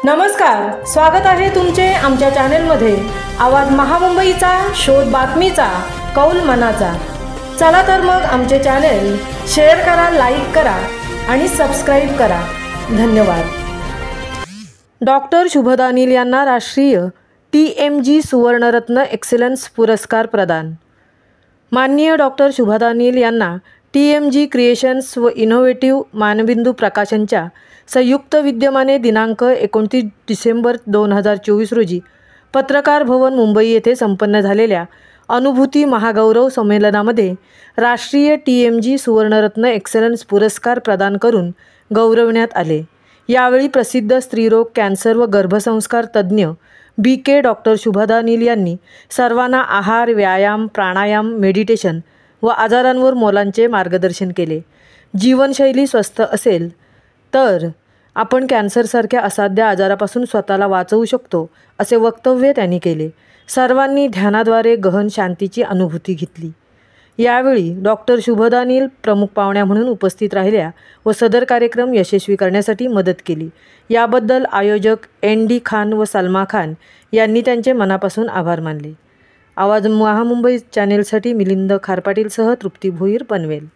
नमस्कार, स्वागत आहे तुमचे आमच्या चॅनलमध्ये। आवाज महामुंबईचा, शोध बातमीचा, कौल मनाचा। चला तर मग आमचे चॅनल शेअर करा, लाईक करा आणि सबस्क्राइब करा। धन्यवाद। डॉक्टर शुभदा अनिल यांना राष्ट्रीय TMG सुवर्णरत्न एक्सलन्स पुरस्कार प्रदान। माननीय डॉक्टर शुभदा अनिल यांना TMG क्रिएशन्स व इनोव्हेटिव्ह मानबिंदू प्रकाशनच्या संयुक्त विद्यमाने दिनांक 29 डिसेंबर 2024 रोजी पत्रकार भवन मुंबई येथे संपन्न झालेल्या अनुभूती महागौरव संमेलनामध्ये राष्ट्रीय TMG सुवर्णरत्न एक्सलन्स पुरस्कार प्रदान करून गौरवण्यात आले। यावेळी प्रसिद्ध स्त्रीरोग, कॅन्सर व गर्भसंस्कार तज्ज्ञ BK डॉक्टर शुभदा अनिल यांनी सर्वांना आहार, व्यायाम, प्राणायाम, मेडिटेशन व आजारांवर मोलांचे मार्गदर्शन केले। जीवनशैली स्वस्थ असेल तर आपण कॅन्सरसारख्या असाध्य आजारापासून स्वतःला वाचवू शकतो, असे वक्तव्य त्यांनी केले। सर्वांनी ध्यानाद्वारे गहन शांतीची अनुभूती घेतली। यावेळी डॉक्टर शुभदा अनिल प्रमुख पाहुण्या म्हणून उपस्थित राहिल्या व सदर कार्यक्रम यशस्वी करण्यासाठी मदत केली। याबद्दल आयोजक ND खान व सलमा खान यांनी त्यांचे मनापासून आभार मानले। आवाज महामुंबई चॅनेलसाठी मिलिंद खारपाटीलसह तृप्ती भोईर पनवेल।